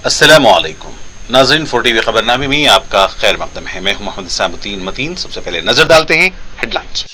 السلام علیکم ناظرین، 4 TV خبر نامے میں آپ کا خیر مقدم ہے۔ میں ہوں محمد اسام الدین متین۔ سب سے پہلے نظر ڈالتے ہیں headlines.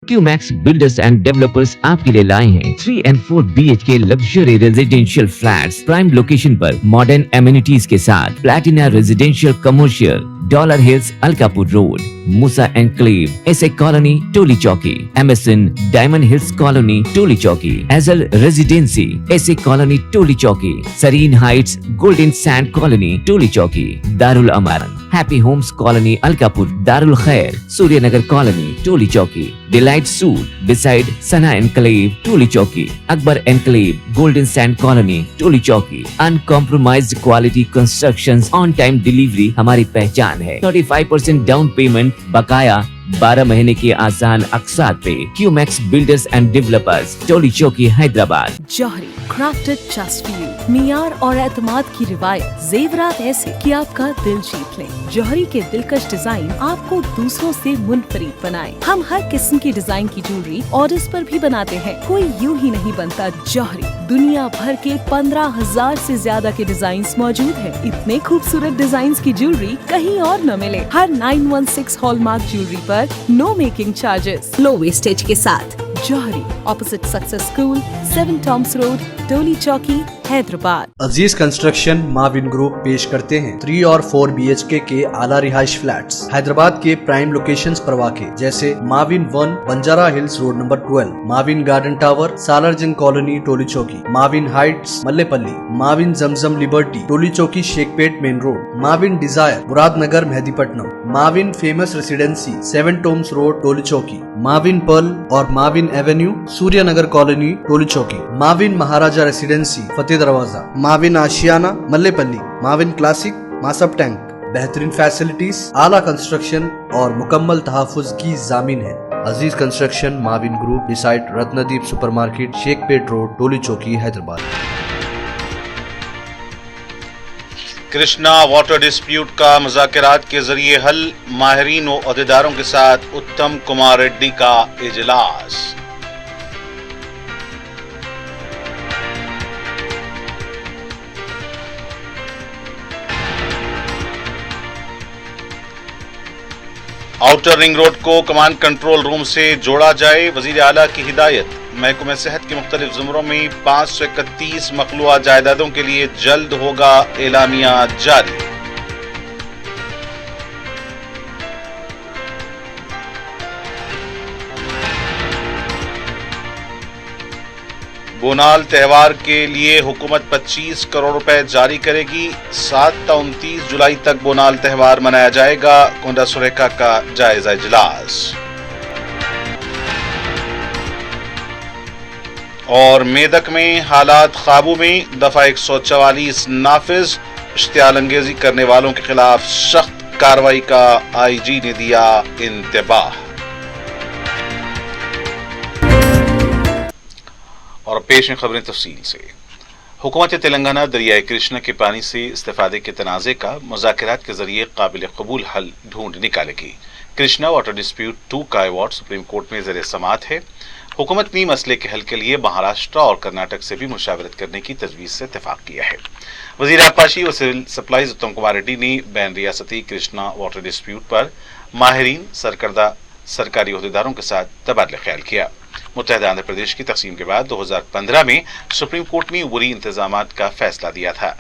QMax Builders and Developers آپ کے لیے لائے ہیں 3 and 4 BHK luxury residential flats prime location پر ماڈرن امینٹیز کے ساتھ Platina residential commercial dollar hills Alkapur road Musa enclave S A colony Toli Chowki ایمسن diamond hills colony Toli Chowki ایزل residency S A colony Toli Chowki Sareen heights golden sand colony Toli Chowki Darul Aman happy homes colony Alkapur Darul Khair Surya Nagar colony Toli Chowki delight suite beside Sana enclave Toli Chowki Akbar enclave golden sand colony Toli Chowki uncompromised quality constructions on time delivery ہماری پہچان ہے۔ 35% down payment بقایا 12 مہینے کے آسان اقساط پہ QMax builders and developers Toli Chowki Hyderabad. جوہری crafted just for you معیار اور اعتماد کی روایت، زیورات ایسے کہ آپ کا دل جیت لیں۔ جوہری کے دلکش ڈیزائن آپ کو دوسروں سے منفرد بنائے۔ ہم ہر قسم کی ڈیزائن کی جویلری آرڈرز پر بھی بناتے ہیں، کوئی یوں ہی نہیں بنتا۔ جوہری دنیا بھر کے 15,000 سے زیادہ کے ڈیزائنز موجود ہیں۔ اتنے خوبصورت ڈیزائنز کی جویلری کہیں اور نہ ملے۔ ہر 916 ہال مارک جویلری پر نو میکنگ چارجز، لو ویسٹیج کے ساتھ۔ جوہری opposite success school, 7 Thomas road, Toli Chowki, Hyderabad. عزیز کنسٹرکشن معاون گروپ پیش کرتے ہیں 3 اور 4 BHK کے اعلیٰ رہائش فلیٹس حیدرآباد کے پرائم لوکیشنز پر واقع، جیسے معاون 1 بنجارہ ہلز روڈ نمبر 12، معاون گارڈن ٹاور سالار جنگ کالونی ٹولی چوکی، معاون ہائٹس ملے پلی، معاون زمزم لبرٹی ٹولی چوکی شیخ پیٹ مین روڈ، معاون ڈیزائر مراد نگر مہدی پٹنم، معاون famous ریسیڈنسی 7 Thomas road Toli Chowki, معاون پرل اور معاون ایونیو سوریہ نگر کالونی ٹولی چوکی، معاون مہاراجہ ریسیڈنسی فتح دروازہ، معاون آشیانہ ملے پلی، معاون کلاسک ماسب ٹینک۔ بہترین فیسلٹیز، اعلیٰ کنسٹرکشن اور مکمل تحفظ کی ضامن ہے۔ عزیز کنسٹرکشن معاون گروپ ڈیسائٹ رتندیپ سپر مارکیٹ شیخ پیٹ road Toli Chowki Hyderabad. Krishna water dispute کا مذاکرات کے ذریعے حل، ماہرین و عہدیداروں کے ساتھ اتم کمار ریڈی کا اجلاس۔ آؤٹر رنگ روڈ کو کمانڈ کنٹرول روم سے جوڑا جائے، وزیر اعلیٰ کی ہدایت۔ محکمہ صحت کے مختلف زمروں میں 531 مخلوعہ جائیدادوں کے لیے جلد ہوگا اعلامیہ جاری۔ بونال تہوار کے لیے حکومت 25 کروڑ روپے جاری کرے گی۔ 7 تا 29 جولائی تک بونال تہوار منایا جائے گا۔ کنڈا سریکھا کا جائزہ اجلاس۔ اور میدک میں حالات قابو میں، دفعہ 144 نافذ، اشتعال انگیزی کرنے والوں کے خلاف سخت کارروائی کا IG نے دیا انتباہ۔ اور پیش میں خبریں تفصیل سے۔ حکومت تلنگانہ دریائے کرشنا کے پانی سے استفادے کے تنازع کا مذاکرات کے ذریعے قابل قبول حل ڈھونڈ نکالے گی۔ کرشنا واٹر ڈسپیوٹ 2 کا ایوارڈ سپریم کورٹ میں زیر سماعت ہے۔ حکومت نے مسئلے کے حل کے لیے مہاراشٹر اور کرناٹک سے بھی مشاورت کرنے کی تجویز سے اتفاق کیا ہے۔ وزیر آبپاشی و سول سپلائز اتم کمار ریڈی نے بین ریاستی کرشنا واٹر ڈسپیوٹ پر ماہرین، سرکردہ سرکاری عہدیداروں کے ساتھ تبادلہ خیال کیا۔ متحدہ آندھرا پردیش کی تقسیم کے بعد 2015 میں سپریم کورٹ نے عبوری انتظامات کا فیصلہ دیا تھا۔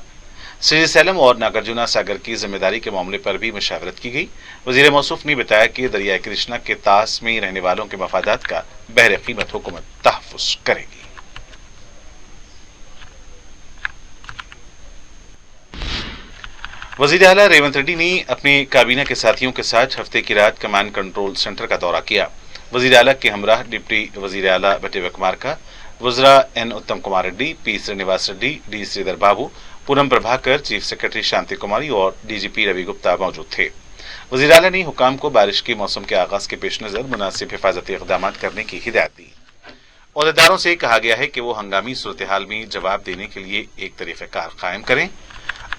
श्रीसैलम और नागार्जुना सागर की जिम्मेदारी के मामले पर भी मुशावरत की गई। वजीर मौसूफ ने बताया कि दरियाए कृष्णा के तास में रहने वालों के मफादात का बहरे कीमत हुकूमत तहफ़्फ़ुज़ करेगी। वज़ीर आला रेवंत रेड्डी ने अपने काबीना के साथियों के साथ हफ्ते की रात कमांड कंट्रोल सेंटर का दौरा किया। वज़ीर आला के हमराह डिप्टी वज़ीर आला बट्टे विक्रमार्का, वज़रा एन उत्तम कुमार रेड्डी, पी श्रीनिवास रेड्डी, डी श्रीधर बाबू, पूनम प्रभाकर, चीफ सेक्रेटरी शांति कुमारी और डीजीपी रवि गुप्ता मौजूद थे। वज़ीर आला ने हुकाम को बारिश के मौसम के आगाज के पेश नजर मुनासिब हिफाजती इक़दाम करने की हिदायत दी। औहदेदारों से कहा गया है कि वो हंगामी सूरत हाल में जवाब देने के लिए एक तरीक़ाकार कायम करें।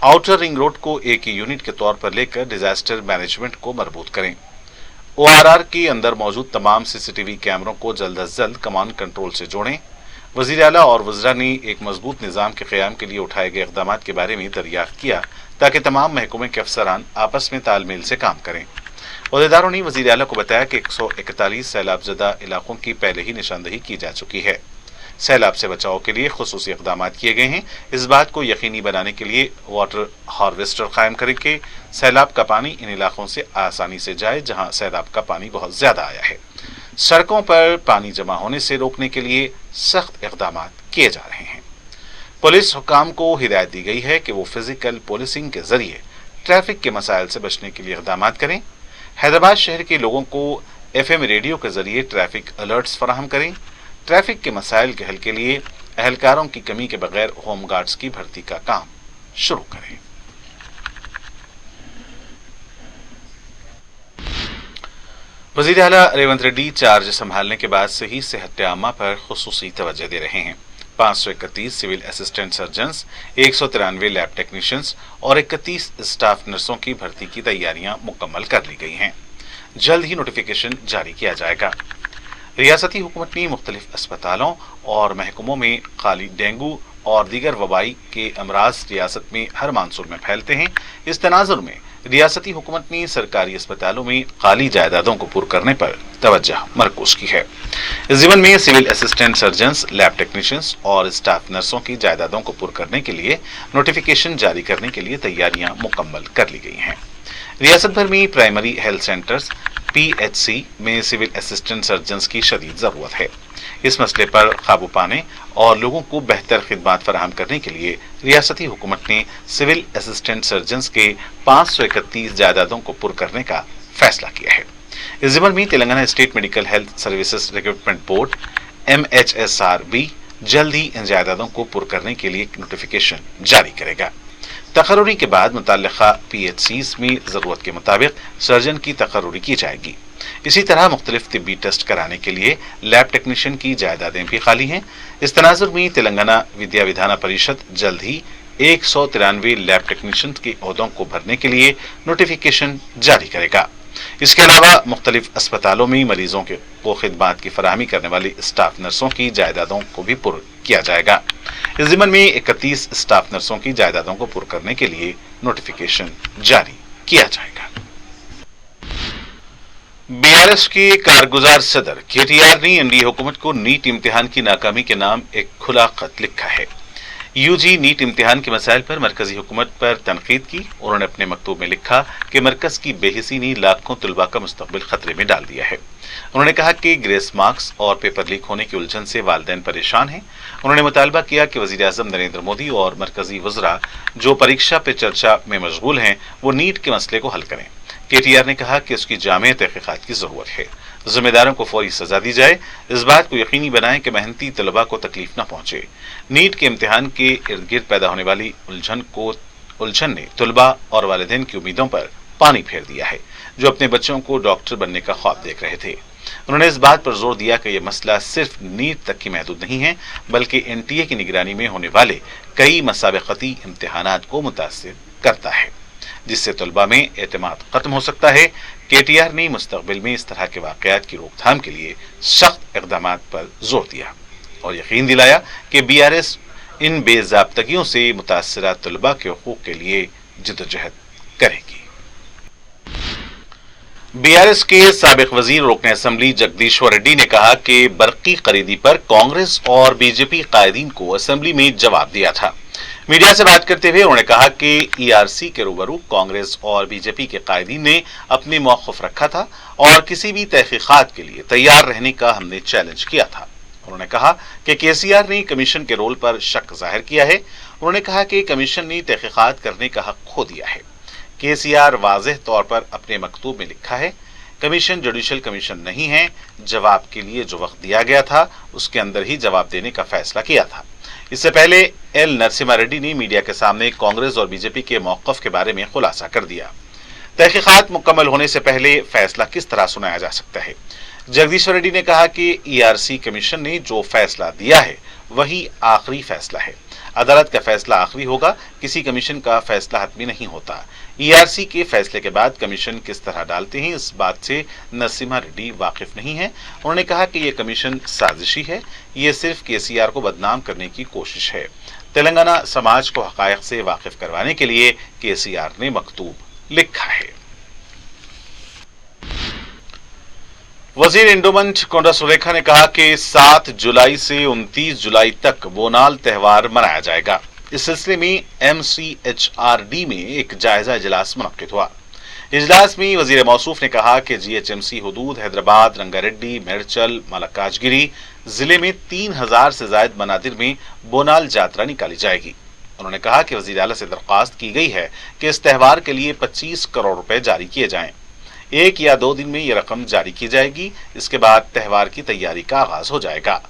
आउटर रिंग रोड को एक यूनिट के तौर पर लेकर डिजास्टर मैनेजमेंट को मजबूत करें। ORR के अंदर मौजूद तमाम CCTV कैमरों को जल्द अज जल्द कमांड कंट्रोल से जोड़ें। वज़ीर आला और वज़रा ने एक मजबूत निज़ाम के क़याम के लिए उठाए गए इक़दामात के बारे में दरियाफ्त किया ताकि तमाम महकमे के अफसरान आपस में तालमेल से काम करें। औहदेदारों ने वज़ीर आला को बताया कि 141 सैलाब ज़दा इलाकों की पहले ही निशानदही की जा चुकी है। सैलाब से बचाव के लिए खुसूसी इक़दामात किए गए हैं। इस बात को यकीनी बनाने के लिए वाटर हार्वेस्टर कायम करें कि सैलाब का पानी इन इलाकों से आसानी से जाए जहां सैलाब का पानी बहुत ज्यादा आया है। सड़कों पर पानी जमा होने से रोकने के लिए सख्त इक़दामात किए जा रहे हैं। पुलिस हुकाम को हिदायत दी गई है कि वो फिजिकल पुलिसिंग के जरिए ट्रैफिक के मसाइल से बचने के लिए इक़दामात करें। हैदराबाद शहर के लोगों को FM रेडियो के जरिए ट्रैफिक अलर्ट्स फराहम करें। ट्रैफिक के मसाइल के हल के लिए अहलकारों की कमी के बगैर होम गार्ड्स की भर्ती का काम शुरू करें। वज़ीर आला रेवंत रेड्डी चार्ज संभालने के बाद से ही सेहत आमा पर खुसूसी तवज्जो दे रहे हैं। 531 civil assistant surgeons, 193 lab technicians और 31 स्टाफ नर्सों की भर्ती की तैयारियां मुकम्मल कर ली गई हैं। जल्द ही नोटिफिकेशन जारी किया जाएगा। रियासती हुकूमत ने मुख्तलिफ अस्पतालों और महकमों में खाली डेंगू और दीगर वबाई के अमराज रियासत में हर मानसून में फैलते हैं। इस तनाजुर में रियासती हुकूमत ने सरकारी अस्पतालों में खाली जायदादों को पूरा करने पर तवज्जो मरकूज की है। इस ज़िमन में civil assistant surgeons, lab technicians और स्टाफ नर्सों की जायदादों को पूरा करने के लिए नोटिफिकेशन जारी करने के लिए तैयारियां मुकम्मल कर ली गई हैं। रियासत भर में प्राइमरी हेल्थ सेंटर्स PHC में सिविल असिस्टेंट सर्जन्स की शदीद ज़रूरत है। इस मसले पर काबू पाने और लोगों को बेहतर खिदमात फराहम करने के लिए रियासती हुकूमत ने सिविल असिस्टेंट सर्जन्स के 531 जायदादों को पुर करने का फैसला किया है। इस ज़िमन में Telangana state medical health services recruitment board MHSRB जल्द ही इन जायदादों को पुर करने के लिए नोटिफिकेशन जारी करेगा। तकर्रुरी के बाद मुतल्लिका PHCs में ज़रूरत के मुताबिक सर्जन की तकर्रुरी की जाएगी। इसी तरह मुख्तलिफ तिब्बी टेस्ट कराने के लिए लैब टेक्नीशियन की जायदादें भी खाली हैं। इस तनाजुर में तेलंगाना विद्या विधान परिषद जल्द ही 193 लैब टेक्नीशियन के ओहदों को भरने के लिए नोटिफिकेशन जारी करेगा। इसके अलावा मुख्तलिफ अस्पतालों में मरीजों को खिदमात की फराहमी करने वाली स्टाफ नर्सों की जायदादों को भी पुर किया जाएगा। इस ज़िमन में 31 स्टाफ नर्सों की जायदादों को पुर करने के लिए नोटिफिकेशन जारी किया जाएगा। BRS के कारगुजार सदर KTR ने NDA हुकूमत को नीट इम्तिहान की नाकामी के नाम एक खुला खत लिखा है। UG नीट इम्तिहान के मसाइल पर मरकजी हुकूमत पर तनकीद की। उन्होंने अपने मकतूब में लिखा कि मरकज की बेहिसी ने लाखों तलबा का मुस्तकबिल खतरे में डाल दिया है। उन्होंने कहा कि ग्रेस मार्क्स और पेपर लीक होने की उलझन से वालिदैन परेशान हैं। उन्होंने मुतालबा किया कि वज़ीर आज़म नरेंद्र मोदी और मरकजी वज़रा जो परीक्षा पे चर्चा में मशगूल हैं वो नीट के मसले को हल करें। KTR ने कहा कि उसकी जामे तहक़ीक़ात की ज़रूरत है। जिम्मेदारों को फौरी सजा दी जाए। इस बात को यकीनी बनाएं कि मेहनती तलबा को तकलीफ न पहुंचे। नीट के इम्तिहान के इर्द गिर्द पैदा होने वाली उलझन ने तलबा और वालिदैन की उम्मीदों पर पानी फेर दिया है, जो अपने बच्चों को डॉक्टर बनने का ख्वाब देख रहे थे। उन्होंने इस बात पर जोर दिया कि यह मसला सिर्फ नीट तक की महदूद नहीं है, बल्कि NTA की निगरानी में होने वाले कई मसाबक़ती इम्तिहानात को मुतासिर करता है, जिससे तलबा में एतमाद खत्म हो सकता है। KTR ने मुस्तक़बिल में इस तरह के वाक़यात की रोकथाम के लिए सख्त इक़दामात पर जोर दिया और यकीन दिलाया कि BRS इन बेज़ाब्तगियों से मुतासरा तलबा के हुकूक़ के लिए जिद्दोजहद करेगी। BRS के साबिक़ वज़ीर रुकन असम्बली जगदीश्वर रेड्डी ने कहा कि बरक़ी खरीदी पर कांग्रेस और BJP कायदीन को असम्बली में जवाब दिया था। मीडिया से बात करते हुए उन्होंने कहा कि ईआरसी के रूबरू कांग्रेस और बीजेपी के कायदीन ने अपनी मौक़िफ़ रखा था और किसी भी तहकीकात के लिए तैयार रहने का हमने चैलेंज किया था। उन्होंने कहा कि केसीआर ने कमीशन के रोल पर शक जाहिर किया है। उन्होंने कहा कि कमीशन ने तहकीकात करने का हक खो दिया है। केसीआर वाज़ेह तौर पर अपने मकतूब में लिखा है, कमीशन जुडिशल कमीशन नहीं है। जवाब के लिए जो वक्त दिया गया था उसके अंदर ही जवाब देने का फैसला किया था। इससे पहले एल नरसिम्हा रेड्डी ने मीडिया के सामने कांग्रेस और बीजेपी के मौक़िफ़ के बारे में खुलासा कर दिया। तहकीकात मुकम्मल होने से पहले फैसला किस तरह सुनाया जा सकता है। जगदीश्वर रेड्डी ने कहा कि ईआरसी कमीशन ने जो फैसला दिया है वही आखिरी फैसला है। अदालत का फैसला आखिरी होगा, किसी कमीशन का फैसला हतमी नहीं होता। ईआरसी के फैसले के बाद कमीशन किस तरह डालते हैं इस बात से नरसिम्हा रेड्डी वाकिफ नहीं है। उन्होंने कहा कि यह कमीशन साजिशी है, ये सिर्फ केसीआर को बदनाम करने की कोशिश है। तेलंगाना समाज को हकायक से वाकिफ करवाने के लिए केसीआर ने मकतूब लिखा है। वजीर इंडोमेंट कोंडा सुरेखा ने कहा कि 7 जुलाई से 29 जुलाई तक बोनाल त्यौहार मनाया जाएगा। इस सिलसिले में MCHRD में एक जायजा इजलास मुनक्किद हुआ। इजलास में वजीर मौसूफ ने कहा कि GHMC हुदूद हैदराबाद, रंगारेड्डी, मेरचल, मलकाजगिरी जिले में 3000 से जायद मनादिर में बोनाल यात्रा निकाली जाएगी। उन्होंने कहा कि वजीर आला से दरख्वास्त की गई है कि इस त्यौहार के लिए 25 करोड़ रुपए जारी किए जाएं। 1 या 2 दिन में यह रकम जारी की जाएगी। इसके बाद त्यौहार की तैयारी का आगाज हो जाएगा।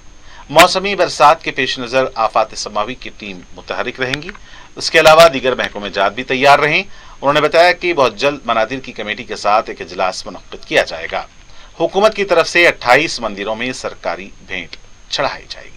मौसमी बरसात के पेश नजर आफात समावी की टीम मुतहरिक रहेंगी। इसके अलावा दीगर महकमे जात भी तैयार रहें। उन्होंने बताया कि बहुत जल्द मनादिर की कमेटी के साथ एक इजलास मुनक्किद किया जाएगा। हुकूमत की तरफ से 28 मंदिरों में सरकारी भेंट चढ़ाई जाएगी।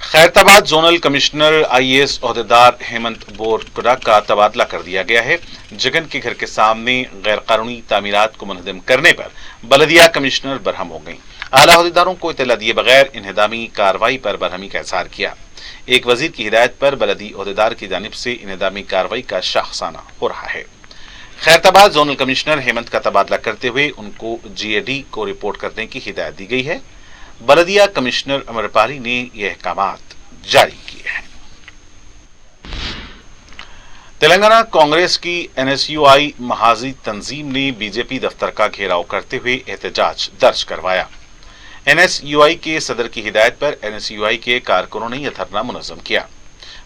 खैरताबाद जोनल कमिश्नर IAS ओहदेदार हेमंत बोरकुड़ा का तबादला कर दिया गया है। जगन के घर के सामने गैर कानूनी तामीरात को मुनहदम करने पर बलदिया कमिश्नर बरहम हो गई। आला ओहदेदारों को इतला दिए बगैर इन्हदामी कार्रवाई पर बरहमी का इजहार किया। एक वजीर की हिदायत पर बलदी ओहदेदार की जानिब से इन्हदामी कार्रवाई का शाखसाना हो रहा है। खैरताबाद जोनल कमिश्नर हेमंत का तबादला करते हुए उनको GAD को रिपोर्ट करने की हिदायत दी गई है। बलदिया कमिश्नर अमरपाली ने यह अहकामात जारी किए हैं। तेलंगाना कांग्रेस की NSUI महाजी तंजीम ने बीजेपी दफ्तर का घेराव करते हुए एहतजाज दर्ज करवाया। NSUI के सदर की हिदायत पर NSUI के कारकुनों ने यह धरना मुनज़्ज़म किया।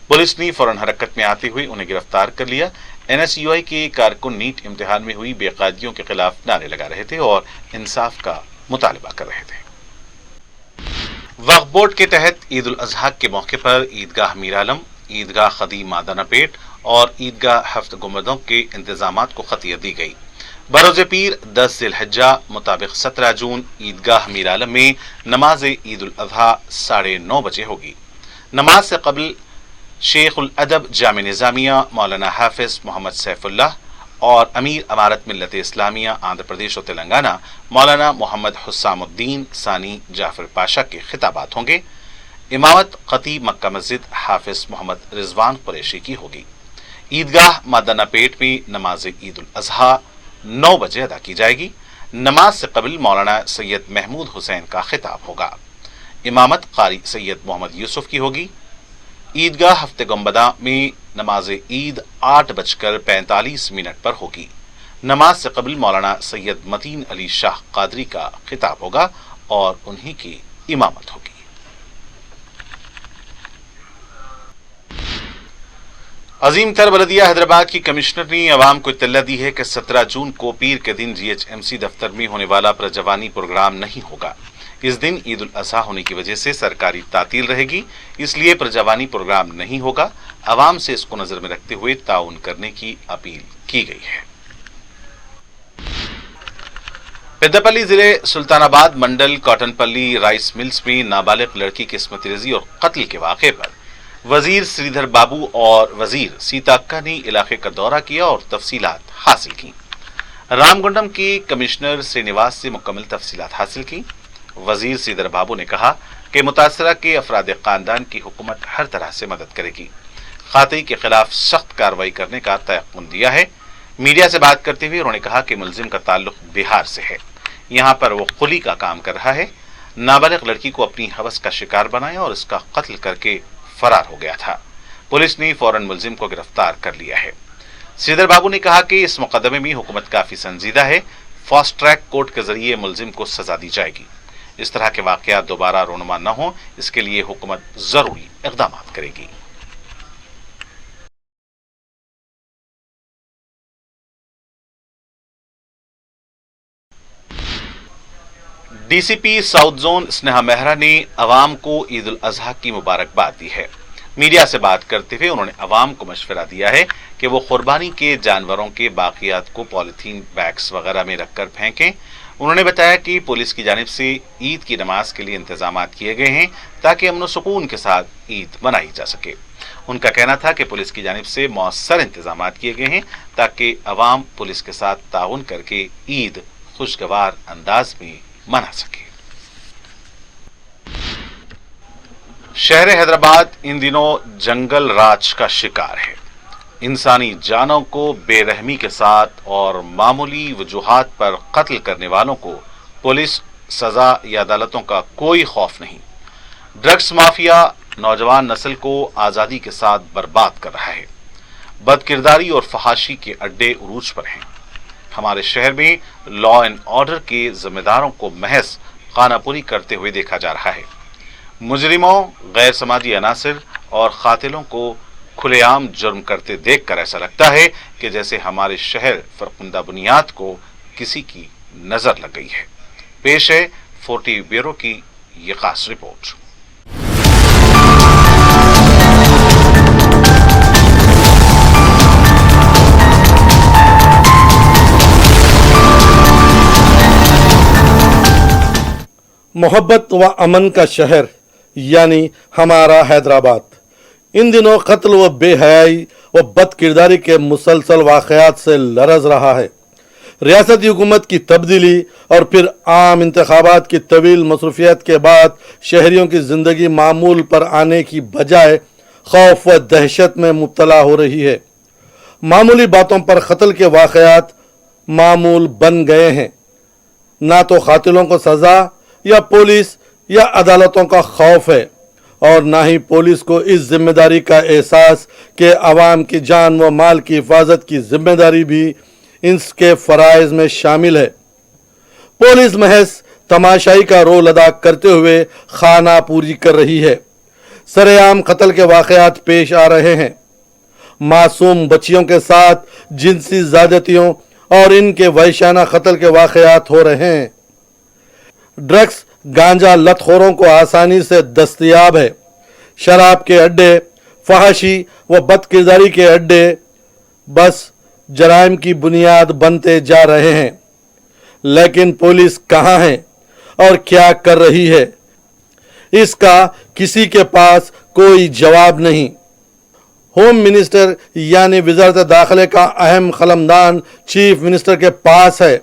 पुलिस ने फौरन हरकत में आते हुए उन्हें गिरफ्तार कर लिया। NSUI के कारकुन नीट इम्तिहान में हुई बेकायदगियों के खिलाफ नारे लगा रहे थे और इंसाफ का मुतालबा कर रहे थे। वक्फ बोर्ड के तहत ईद उल अजहा के मौके पर ईदगाह मीर आलम, ईदगाह खदीम मादाना पेट और ईदगाह हफ्त गुंबदों के इंतजामात को खतियत दी गई। बरोज़ पीर 10 ज़िलहज्जा मुताबिक 17 जून ईदगाह मीर आलम में नमाज ईद उल अजहा 9:30 बजे होगी। नमाज से कबल शेख उल अदब जामे निज़ामिया मौलाना हाफिज मोहम्मद सैफुल्लाह और अमीर अमारत मिल्लत इस्लामिया आंध्र प्रदेश और तेलंगाना मौलाना मोहम्मद हुस्सामुद्दीन सानी जाफर पाशा के खिताबात होंगे। इमामत खतीब मक्का मस्जिद हाफिज मोहम्मद रिजवान कुरैशी की होगी। ईदगाह मादाना पेट में नमाज ईद उल अजहा 9 बजे अदा की जाएगी। नमाज से कबल मौलाना सैयद महमूद हुसैन का खिताब होगा। इमामत कारी सैयद मोहम्मद यूसुफ की होगी। ईदगाह हफ्ते गुंबदा में नमाज ईद 8:45 पर होगी। नमाज से कबल मौलाना सैयद मतीन अली शाह कादरी का खिताब होगा और उन्हीं की इमामत होगी। अजीम तर बलदिया हैदराबाद की कमिश्नर ने अवाम को इत्तला दी है कि 17 जून को पीर के दिन GHMC दफ्तर में होने वाला प्रजवानी प्रोग्राम नहीं होगा। इस दिन ईद उल अजहा होने की वजह से सरकारी तातील रहेगी, इसलिए प्रजवानी प्रोग्राम नहीं होगा। अवाम से इसको नजर में रखते हुए ताउन करने की अपील की गई है। पेद्दापल्ली जिले सुल्तानाबाद मंडल कॉटनपल्ली राइस मिल्स में नाबालिग लड़की की इस्मत रेजी और कत्ल के वाक़े पर वजीर श्रीधर बाबू और वजीर सीता अक्का ने इलाके का दौरा किया और तफसीलात हासिल की। रामगुंडम के कमिश्नर श्रीनिवास से मुकम्मल तफसीलात हासिल की। वजीर श्रीधर बाबू ने कहा कि मुतासरा के अफराद खानदान की हुकूमत हर तरह से मदद करेगी। खातई के खिलाफ सख्त कार्रवाई करने का तयक़ुन दिया है। मीडिया से बात करते हुए उन्होंने कहा कि मुलजिम का ताल्लुक बिहार से है, यहाँ पर वो कुली का काम कर रहा है। नाबालिग लड़की को अपनी हवस का शिकार बनाया और इसका कत्ल करके फरार हो गया था। पुलिस ने फौरन मुलजिम को गिरफ्तार कर लिया है। श्रीधर बाबू ने कहा कि इस मुकदमे में हुकूमत काफी संजीदा है। फास्ट ट्रैक कोर्ट के जरिए मुलजिम को सजा दी जाएगी। इस तरह के वाकयात दोबारा रोनुमा न हो, इसके लिए हुकूमत जरूरी इक़दाम करेगी। DCP south zone Sneha Mehra ने अवाम को ईद उल अजहा की मुबारकबाद दी है। मीडिया से बात करते हुए उन्होंने अवाम को मशवरा दिया है कि वो कुर्बानी के जानवरों के बाकियात को पॉलीथीन बैग्स वगैरह में रखकर फेंकें। उन्होंने बताया कि पुलिस की जानिब से ईद की नमाज के लिए इंतजाम किए गए हैं ताकि अमन सुकून के साथ ईद मनाई जा सके। उनका कहना था कि पुलिस की जानिब से मौसर इंतजाम किए गए हैं ताकि अवाम पुलिस के साथ ताउन करके ईद खुशगवार अंदाज में मना सके। शहर हैदराबाद इन दिनों जंगल राज का शिकार है। इंसानी जानों को बेरहमी के साथ और मामूली वजूहात पर कत्ल करने वालों को पुलिस, सजा या अदालतों का कोई खौफ नहीं। ड्रग्स माफिया नौजवान नस्ल को आजादी के साथ बर्बाद कर रहा है। बदकिरदारी और फहाशी के अड्डे उरूज पर हैं। हमारे शहर में लॉ एंड ऑर्डर के जिम्मेदारों को महज खानापुरी करते हुए देखा जा रहा है। मुजरिमों, गैर समाजी अनासिर और कातिलों को खुलेआम जुर्म करते देखकर ऐसा लगता है कि जैसे हमारे शहर फरकुंदा बुनियाद को किसी की नजर लग गई है। पेश है 40 ब्यूरो की ये खास रिपोर्ट। मोहब्बत व अमन का शहर यानी हमारा हैदराबाद इन दिनों कत्ल व बेहयाई व बदकिरदारी के मुसलसल वाक़यात से लरज़ रहा है। रियासती हुकूमत की तब्दीली और फिर आम इंतखाबात की तवील मसरूफियत के बाद शहरियों की ज़िंदगी मामूल पर आने की बजाय खौफ व दहशत में मुब्तला हो रही है। मामूली बातों पर कत्ल के वाक़यात मामूल बन गए हैं। ना तो कातिलों को सज़ा या पुलिस या अदालतों का खौफ है और ना ही पुलिस को इस जिम्मेदारी का एहसास कि अवाम की जान व माल की हिफाजत की जिम्मेदारी भी इसके फ़राइज़ में शामिल है। पुलिस महज तमाशाई का रोल अदा करते हुए खाना पूरी कर रही है। सरेआम कत्ल के वाक़यात पेश आ रहे हैं। मासूम बच्चियों के साथ जिनसी ज़्यादतियों और इनके वहशाना कत्ल के वाक़यात हो रहे हैं। ड्रग्स, गांजा लतखोरों को आसानी से दस्तयाब है। शराब के अड्डे, फहाशी व बदकिरदारी के अड्डे बस जराइम की बुनियाद बनते जा रहे हैं। लेकिन पुलिस कहाँ है और क्या कर रही है, इसका किसी के पास कोई जवाब नहीं। होम मिनिस्टर यानी वज़ारत दाखिले का अहम कलमदान चीफ मिनिस्टर के पास है।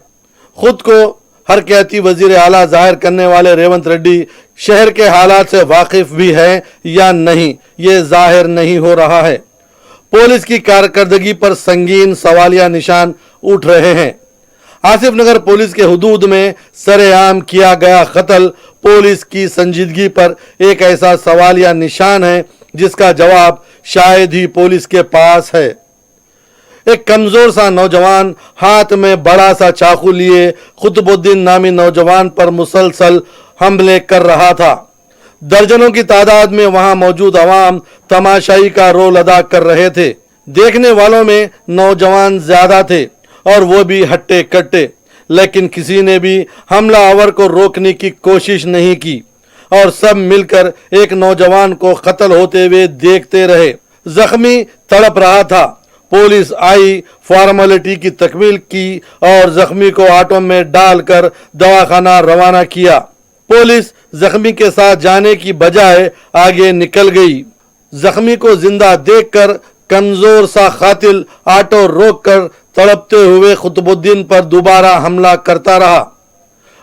खुद को हरकती वजीर आला जाहिर करने वाले रेवंत रेड्डी शहर के हालात से वाकिफ भी है या नहीं, ये जाहिर नहीं हो रहा है। पुलिस की कारकर्दगी पर संगीन सवालिया निशान उठ रहे हैं। आसिफ नगर पुलिस के हुदूद में सरेआम किया गया कत्ल पुलिस की संजीदगी पर एक ऐसा सवालिया निशान है जिसका जवाब शायद ही पुलिस के पास है। एक कमजोर सा नौजवान हाथ में बड़ा सा चाकू लिए कुतुबुद्दीन नामी नौजवान पर मुसलसल हमले कर रहा था। दर्जनों की तादाद में वहां मौजूद अवाम तमाशाई का रोल अदा कर रहे थे। देखने वालों में नौजवान ज्यादा थे और वो भी हट्टे कट्टे, लेकिन किसी ने भी हमलावर को रोकने की कोशिश नहीं की और सब मिलकर एक नौजवान को कत्ल होते हुए देखते रहे। जख्मी तड़प रहा था। पुलिस आई, फॉर्मेलिटी की तकमील की और जख्मी को ऑटो में डालकर दवाखाना रवाना किया। पुलिस जख्मी के साथ जाने की बजाय आगे निकल गई। जख्मी को जिंदा देखकर कमजोर सा कातिल ऑटो रोककर तड़पते हुए कुतुबुद्दीन पर दोबारा हमला करता रहा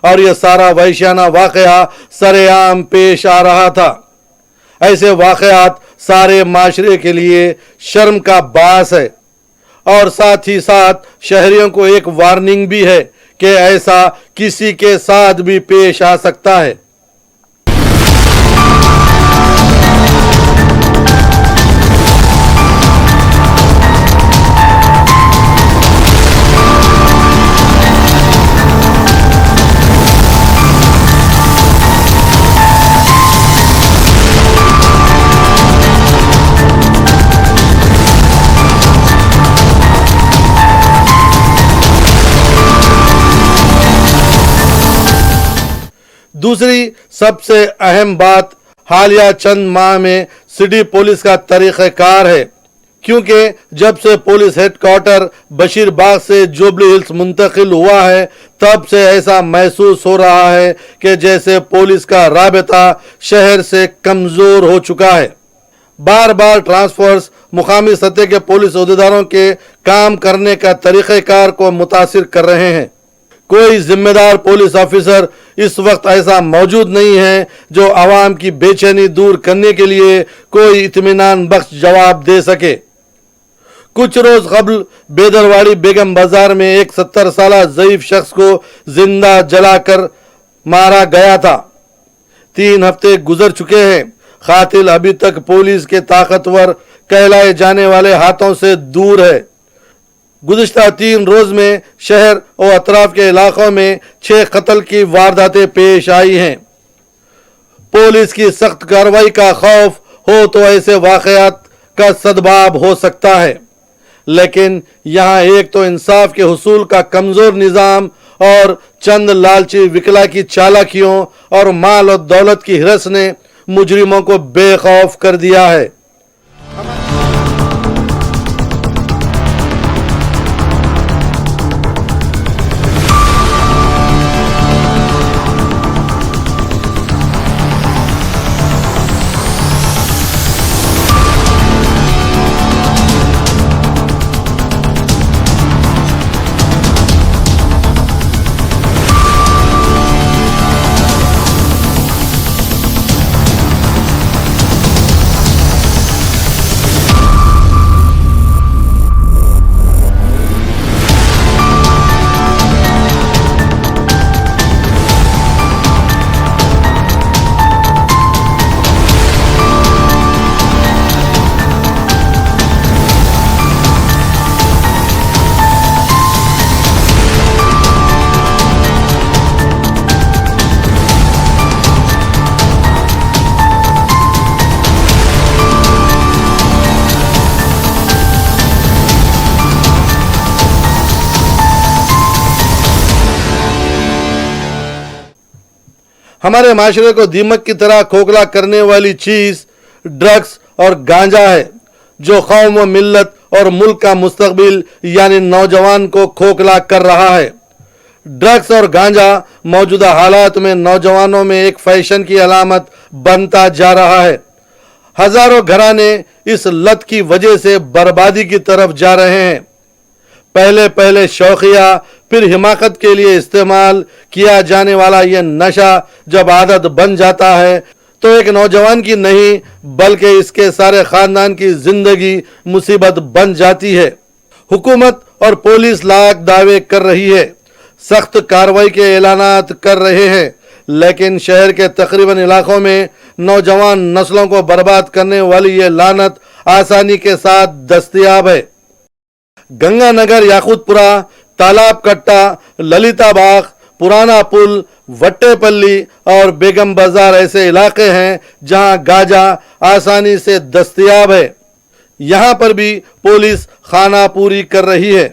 और यह सारा वहशियाना वाकया सरेआम पेश आ रहा था। ऐसे वाकयात सारे माशरे के लिए शर्म का बास है और साथ ही साथ शहरियों को एक वार्निंग भी है कि ऐसा किसी के साथ भी पेश आ सकता है। दूसरी सबसे अहम बात हालिया चंद माह में सिटी पुलिस का तरीक़ाकार है, क्योंकि जब से पुलिस हेडक्वार्टर बशीर बाग से जुबली हिल्स मुंतकिल हुआ है तब से ऐसा महसूस हो रहा है कि जैसे पुलिस का राबता शहर से कमज़ोर हो चुका है। बार बार ट्रांसफर्स मुकामी सतह के पुलिस अहदेदारों के काम करने का तरीक़ाकार को मुतासिर कर रहे हैं। कोई जिम्मेदार पुलिस ऑफिसर इस वक्त ऐसा मौजूद नहीं है जो आवाम की बेचैनी दूर करने के लिए कोई इत्मीनान बख्श जवाब दे सके। कुछ रोज कबल बेदरवाड़ी बेगम बाजार में एक 70 साल ज़ईफ शख्स को जिंदा जलाकर मारा गया था। 3 हफ्ते गुजर चुके हैं। कातिल अभी तक पुलिस के ताकतवर कहलाए जाने वाले हाथों से दूर है। गुज़िश्ता 3 रोज में शहर और अतराफ के इलाकों में 6 कत्ल की वारदातें पेश आई हैं। पुलिस की सख्त कार्रवाई का खौफ हो तो ऐसे वाक़यात का सद्भाव हो सकता है, लेकिन यहाँ एक तो इंसाफ के हुसूल का कमज़ोर निज़ाम और चंद लालची विकला की चालाकियों और माल और दौलत की हिरस ने मुजरिमों को बेखौफ कर दिया है। हमारे माशरे को दीमक की तरह खोखला करने वाली चीज ड्रग्स और गांजा है, जो कौम व मिल्लत और मुल्क का मुस्तकबिल यानी नौजवान को खोखला कर रहा है। ड्रग्स और गांजा मौजूदा हालात में नौजवानों में एक फैशन की अलामत बनता जा रहा है। हजारों घराने इस लत की वजह से बर्बादी की तरफ जा रहे हैं। पहले पहले शौकिया फिर हिमाकत के लिए इस्तेमाल किया जाने वाला यह नशा जब आदत बन जाता है तो एक नौजवान की नहीं बल्कि इसके सारे खानदान की जिंदगी मुसीबत बन जाती है। हुकूमत और पुलिस लाख दावे कर रही है, सख्त कार्रवाई के ऐलानात कर रहे हैं, लेकिन शहर के तकरीबन इलाकों में नौजवान नस्लों को बर्बाद करने वाली ये लानत आसानी के साथ दस्तयाब है। गंगानगर, याकूतपुरा, तालाब कट्टा, ललिता बाग, पुराना पुल, वट्टेपल्ली और बेगम बाजार ऐसे इलाके हैं जहां गांजा आसानी से दस्तयाब है। यहां पर भी पुलिस खाना पूरी कर रही है।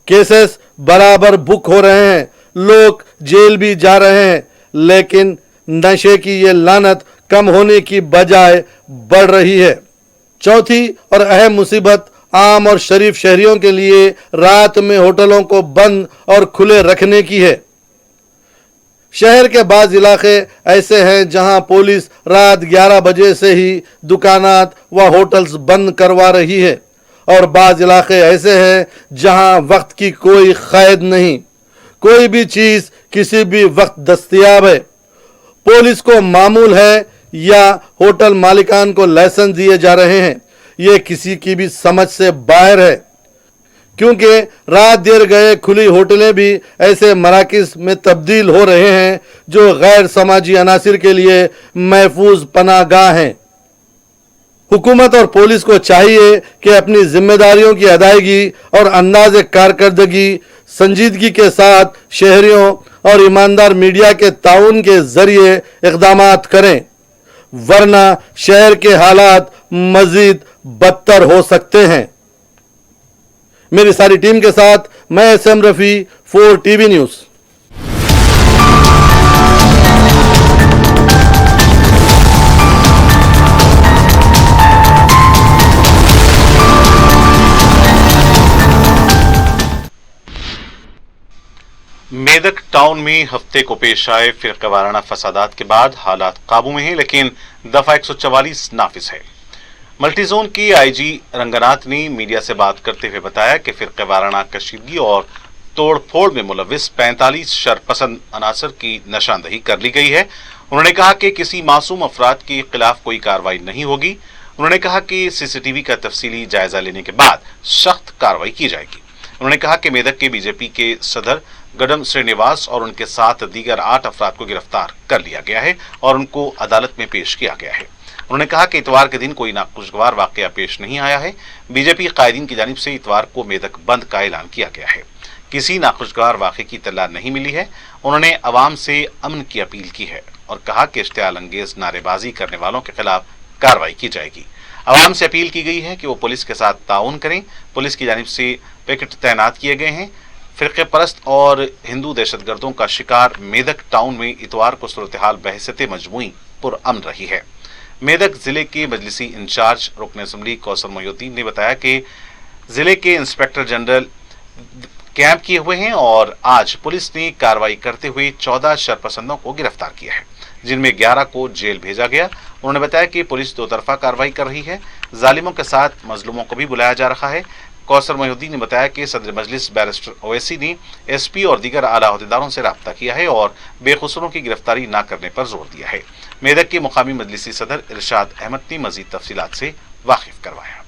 केसेस बराबर बुक हो रहे हैं, लोग जेल भी जा रहे हैं, लेकिन नशे की ये लानत कम होने की बजाय बढ़ रही है। चौथी और अहम मुसीबत आम और शरीफ शहरियों के लिए रात में होटलों को बंद और खुले रखने की है। शहर के बाज़ इलाके ऐसे हैं जहां पुलिस रात 11 बजे से ही दुकानात व होटल्स बंद करवा रही है, और बाज़ इलाके ऐसे हैं जहां वक्त की कोई क़ैद नहीं, कोई भी चीज़ किसी भी वक्त दस्तयाब है। पुलिस को मामूल है या होटल मालिकान को लाइसेंस दिए जा रहे हैं, ये किसी की भी समझ से बाहर है, क्योंकि रात देर गए खुली होटलें भी ऐसे मराकिज में तब्दील हो रहे हैं जो गैर समाजी अनासिर के लिए महफूज पनाहगाह हैं। हुकूमत और पुलिस को चाहिए कि अपनी जिम्मेदारियों की अदायगी और अंदाज़ कारकर्दगी संजीदगी के साथ शहरियों और ईमानदार मीडिया के ताउन के जरिए इक़दामात करें, वरना शहर के हालात मजीद बदतर हो सकते हैं। मेरी सारी टीम के साथ मैं SM Rafi, 4 TV news. Medak town में हफ्ते को पेश आए फिरके वाराना फसादात के बाद हालात काबू में हैं, लेकिन दफा 144 नाफिज है। मल्टी जोन की आईजी रंगनाथ ने मीडिया से बात करते हुए बताया कि फिरके वाराना कशीदगी और तोड़ फोड़ में मुलविस 45 शरपसंद अनासर की निशानदही कर ली गई है। उन्होंने कहा कि किसी मासूम अफराद के खिलाफ कोई कार्रवाई नहीं होगी। उन्होंने कहा कि सीसीटीवी का तफसीली जायजा लेने के बाद सख्त कार्रवाई की जाएगी। उन्होंने कहा कि मेदक के बीजेपी के सदर गडम श्रीनिवास और उनके साथ दीगर 8 अफराद को गिरफ्तार कर लिया गया है और उनको अदालत में पेश किया गया है। उन्होंने कहा कि इतवार के दिन कोई नाखुशगवार वाकया पेश नहीं आया है। बीजेपी कायदीन की जानिब से इतवार को मेदक बंद का ऐलान किया गया है। किसी नाखुशगवार वाक़े की इत्तला नहीं मिली है। उन्होंने अवाम से अमन की अपील की है और कहा कि इश्तियाल अंगेज नारेबाजी करने वालों के खिलाफ कार्रवाई की जाएगी। अवाम से अपील की गई है कि वो पुलिस के साथ ताउन करें। पुलिस की जानिब से पिकेट तैनात किए गए हैं। फिरके परस्त और हिंदू दहशतगर्दों का शिकार मेदक टाउन में इतवार को सूरत हाल बहसते मजमूई पुरअमन रही है। मेदक जिले के मजलिसी इंचार्ज रुकन असम्बली कौसर मोहिउद्दीन ने बताया कि जिले के इंस्पेक्टर जनरल कैंप किए हुए हैं और आज पुलिस ने कार्रवाई करते हुए 14 शरपसंदों को गिरफ्तार किया है, जिनमें 11 को जेल भेजा गया। उन्होंने बताया कि पुलिस दो तरफा कार्रवाई कर रही है। जालिमों के साथ मजलूमों को भी बुलाया जा रहा है। कौसर मोहिउद्दीन ने बताया कि सदर मजलिस बैरिस्टर ओवैसी ने एसपी और दीगर आला अहदेदारों से राब्ता किया है और बेकसूरों की गिरफ्तारी न करने पर जोर दिया है। मेदक के मुकामी मजलिसी सदर इरशाद अहमद ने मजीद तफसीलात से वाकिफ करवाया।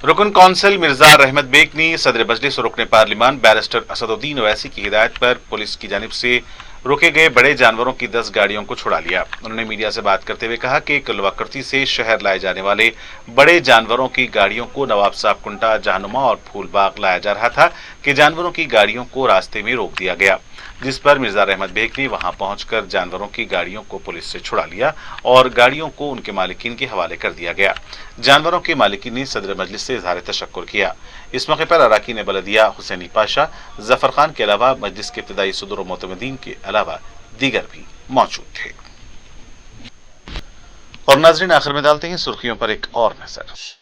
रुकन कौंसिल मिर्जा रहमत बेग ने सदर मजलिस और रुकन पार्लिमान बैरिस्टर असदुद्दीन ओवैसी की हिदायत पर पुलिस की जानिब से रोके गए बड़े जानवरों की 10 गाड़ियों को छुड़ा लिया। उन्होंने मीडिया से बात करते हुए कहा कि कलवाकर्ती से शहर लाए जाने वाले बड़े जानवरों की गाड़ियों को नवाब साहब कुंटा, जहानुमा और फूलबाग लाया जा रहा था कि जानवरों की गाड़ियों को रास्ते में रोक दिया गया, जिस पर मिर्जा रहमत बेग ने वहां पहुंचकर जानवरों की गाड़ियों को पुलिस से छुड़ा लिया और गाड़ियों को उनके मालिकीन के हवाले कर दिया गया। जानवरों के मालिकीन ने सदर मजलिस से इजहार तशक्कुर किया। इस मौके पर अराकीन बलदिया हुसैनी पाशा, जफर खान के अलावा मजलिस के इब्तिदाई सदर मोतमदीन के अलावा दीगर भी मौजूद थे। और नाज़रीन, आखिर में डालते हैं सुर्खियों पर एक और नजर।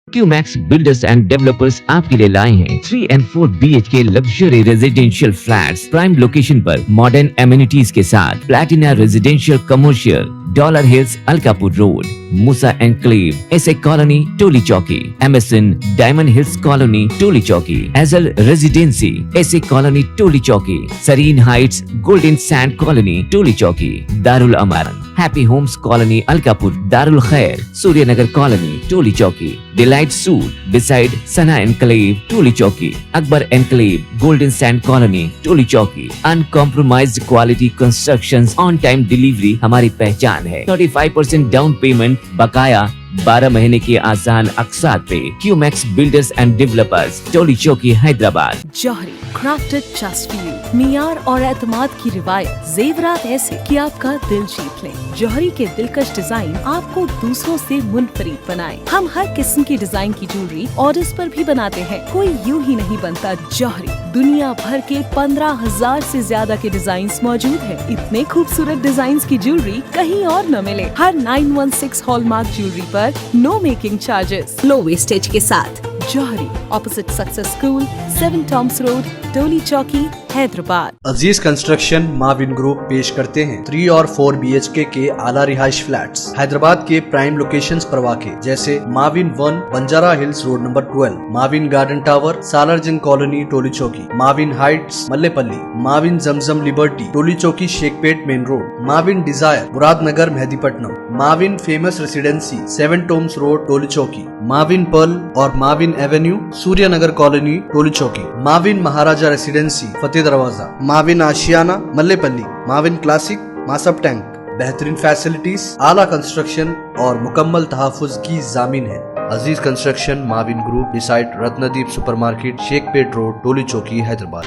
QMax Builders and Developers आपके लिए लाए हैं 3 and 4 BHK luxury residential flats prime location पर मॉडर्न एमिनिटीज के साथ Platina residential commercial, dollar hills Alkapur road, Musa enclave, S A colony Toli Chowki, MSN diamond hills colony Toli Chowki, एजल residency S A colony Toli Chowki, Sareen heights golden sand colony Toli Chowki, Darul Aman happy homes colony Alkapur, Darul Khair Suryanagar colony Toli Chowki, delight suite beside Sana enclave Toli Chowki, Akbar enclave golden sand colony Toli चौकी। Uncompromised quality constructions, on time delivery हमारी पहचान है। 35% down payment, बकाया 12 महीने के आसान अक़सात पे। QMax builders and developers, Toli Chowki, Hyderabad. Johri crafted just for you, मियार और एतमाद की रिवायत, जेवरात ऐसे कि आपका दिल जीत लें। जौहरी के दिलकश डिजाइन आपको दूसरों से मुनफरिद बनाए। हम हर किस्म की डिजाइन की ज्वेलरी ऑर्डर्स पर भी बनाते हैं। कोई यूं ही नहीं बनता जौहरी। दुनिया भर के 15,000 से ज्यादा के डिजाइन मौजूद है। इतने खूबसूरत डिजाइन की ज्वेलरी कहीं और न मिले। हर 916 हॉलमार्क ज्वेलरी पर no making charges, low wastage के साथ। Jauhari, opposite success school, 7 tombs road, Toli Chowki, Hyderabad. Aziz construction Mavin group पेश करते हैं 3 और 4 BHK के आला रिहाइश फ्लैट्स हैदराबाद के प्राइम लोकेशंस पर वाक़े जैसे Mavin 1 Banjara hills road number 12, Mavin garden tower Salarjung colony Toli Chowki, Mavin heights Mallepally, Mavin Zamzam liberty Toli Chowki Shaikpet main road, Mavin desire Muradnagar Mehdipatnam, Mavin famous residency 7 tombs road Toli Chowki, Mavin pearl और Mavin avenue Suryanagar colony Toli Chowki, Mavin Maharaja residency Fateh Darwaza, Mavin Ashiana Mallepally, Mavin classic Masab tank. बेहतरीन फैसिलिटीज, आला कंस्ट्रक्शन और मुकम्मल तहफ़्फ़ुज़ की ज़ामिन है। Aziz construction Mavin group beside Ratnadeep supermarket Shaikpet road Toli Chowki Hyderabad.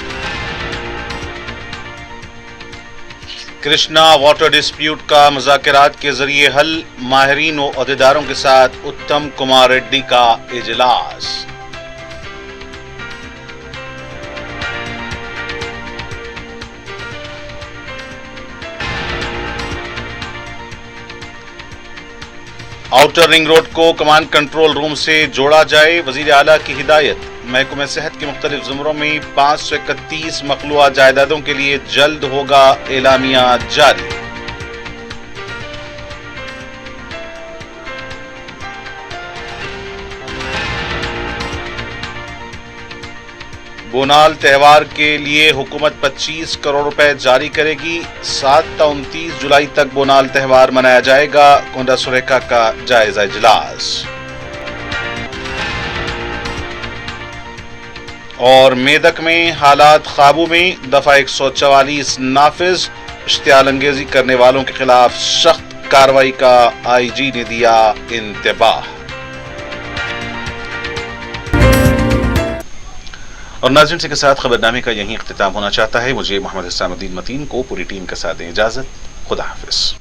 Krishna water dispute का मुज़ाकरात के जरिए हल, माहिरीन व अहदेदारों के साथ उत्तम कुमार रेड्डी का इजलास। आउटर रिंग रोड को कमांड कंट्रोल रूम से जोड़ा जाए, वजीर आला की हिदायत। महकमे सेहत के मुख्तलिफ ज़ुमरों में 531 मखलूआ जायदादों के लिए जल्द होगा एलामिया जारी। बोनाल त्यौहार के लिए हुकूमत 25 करोड़ रुपए जारी करेगी। 7 ta 29 जुलाई तक बोनाल त्यौहार मनाया जाएगा। कोंडा सुरेखा का जायजा इजलास। और मेदक में हालात काबू में, दफा 144 नाफिज, इश्तियाल अंगेजी करने वालों के खिलाफ सख्त कार्रवाई का IG ने दिया इंतबाह। और नाज़रीन से के साथ खबरनामे का यहीं इख्तिताम होना चाहता है। मुझे मोहम्मद इस्लामुद्दीन मतीन को पूरी टीम के साथ दें इजाजत। खुदा हाफिज।